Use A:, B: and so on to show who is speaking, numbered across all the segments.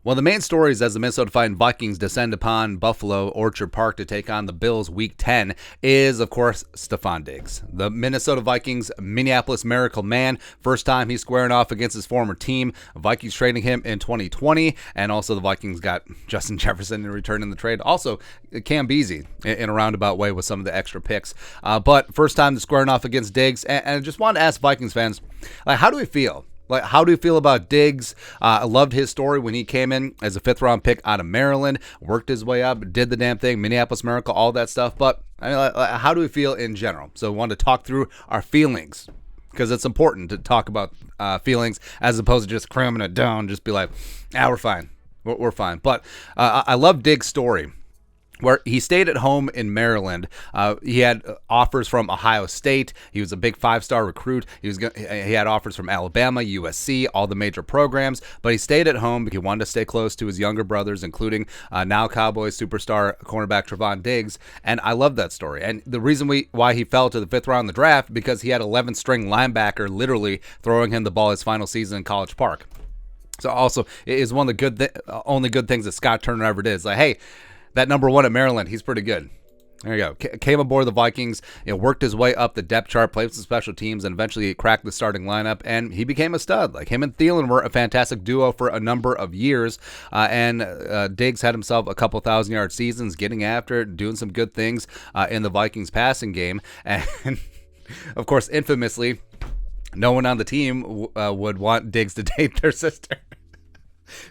A: Well, the main stories as the Minnesota Vikings descend upon Buffalo Orchard Park to take on the Bills Week 10 is, of course, Stefon Diggs. The Minnesota Vikings Minneapolis Miracle man. First time he's squaring off against his former team. Vikings trading him in 2020, and also the Vikings got Justin Jefferson in return in the trade. Also, Cam Beasley in a roundabout way with some of the extra picks. But first time squaring off against Diggs, and I just wanted to ask Vikings fans, how do we feel? How do you feel about Diggs? I loved his story when he came in as a fifth-round pick out of Maryland, worked his way up, did the damn thing, Minneapolis Miracle, all that stuff. But how do we feel in general? So we want to talk through our feelings, because it's important to talk about feelings as opposed to just cramming it down, just be like, we're fine. We're fine. But I love Diggs' story, where he stayed at home in Maryland. He had offers from Ohio State. He was a big 5-star recruit. He had offers from Alabama, USC, all the major programs. But he stayed at home because he wanted to stay close to his younger brothers, including now Cowboys superstar cornerback Stefon Diggs. And I love that story. And the reason why he fell to the 5th round of the draft, because he had 11th-string linebacker literally throwing him the ball his final season in College Park. So also, it is one of the only good things that Scott Turner ever did. It's like, hey, that number one at Maryland, he's pretty good. There you go. Came aboard the Vikings, worked his way up the depth chart, played some special teams, and eventually cracked the starting lineup, and he became a stud. Like, him and Thielen were a fantastic duo for a number of years, and Diggs had himself a couple 1,000-yard seasons, getting after it, doing some good things in the Vikings passing game, and of course, infamously, no one on the team would want Diggs to date their sister.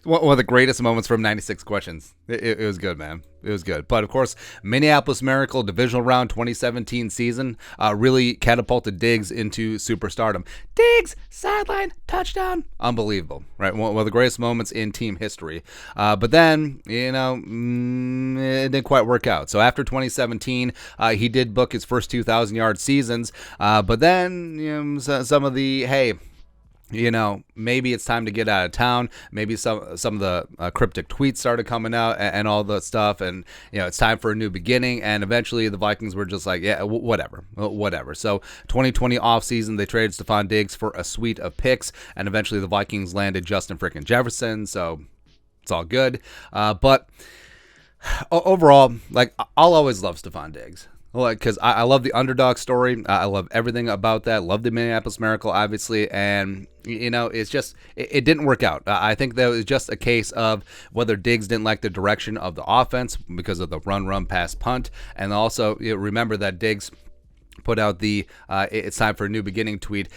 A: One of the greatest moments from 96 Questions. It was good, man. It was good. But, of course, Minneapolis Miracle divisional round 2017 season really catapulted Diggs into superstardom. Diggs, sideline, touchdown. Unbelievable, right? One of the greatest moments in team history. But then, it didn't quite work out. So after 2017, he did book his first 2,000-yard seasons. But then, some of the, hey, maybe it's time to get out of town. Maybe some of the cryptic tweets started coming out and all the stuff. And, it's time for a new beginning. And eventually the Vikings were just like, yeah, whatever. So 2020 offseason, they traded Stefon Diggs for a suite of picks. And eventually the Vikings landed Justin frickin' Jefferson. So it's all good. But overall, I'll always love Stefon Diggs. Because I love the underdog story. I love everything about that. Love the Minneapolis Miracle, obviously. And, it's just, it didn't work out. I think that was just a case of whether Diggs didn't like the direction of the offense because of the run, pass, punt. And also, remember that Diggs put out the it's time for a new beginning tweet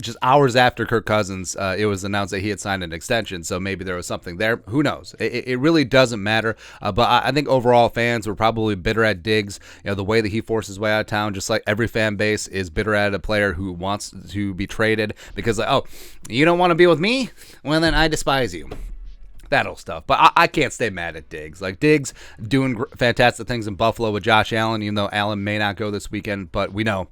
A: just hours after Kirk Cousins. It was announced that he had signed an extension, so maybe there was something there. Who knows? It really doesn't matter. But I think overall fans were probably bitter at Diggs. The way that he forced his way out of town, just like every fan base is bitter at a player who wants to be traded because, you don't want to be with me? Well, then I despise you. That old stuff. But I can't stay mad at Diggs. Diggs doing fantastic things in Buffalo with Josh Allen, even though Allen may not go this weekend. But we know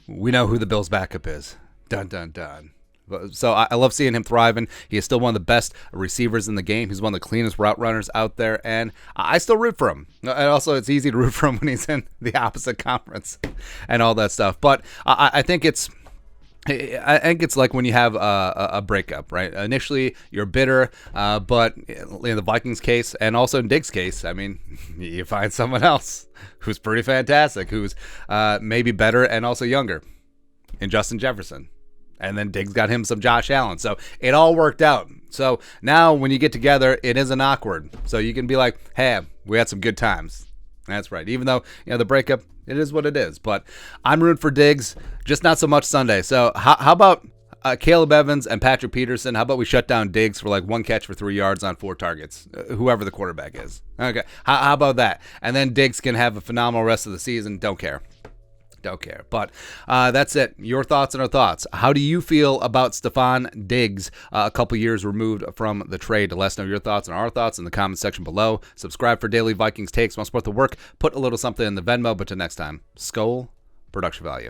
A: who the Bills' backup is. Dun, dun, dun. So I love seeing him thriving. He is still one of the best receivers in the game. He's one of the cleanest route runners out there. And I still root for him. And also, it's easy to root for him when he's in the opposite conference and all that stuff. But I think it's like when you have a breakup, right? Initially, you're bitter, but in the Vikings case, and also in Diggs' case, you find someone else who's pretty fantastic, who's maybe better and also younger, in Justin Jefferson. And then Diggs got him some Josh Allen. So it all worked out. So now when you get together, it isn't awkward. So you can be like, hey, we had some good times. That's right. Even though, the breakup, it is what it is. But I'm rooting for Diggs, just not so much Sunday. So how about Caleb Evans and Patrick Peterson? How about we shut down Diggs for 1 catch for 3 yards on 4 targets, whoever the quarterback is? Okay. How about that? And then Diggs can have a phenomenal rest of the season. Don't care. But that's it. Your thoughts and our thoughts. How do you feel about Stefon Diggs a couple years removed from the trade? Let us know your thoughts and our thoughts in the comment section below. Subscribe for daily Vikings takes. Want to support the work? Put a little something in the Venmo. But till next time, Skol, production value.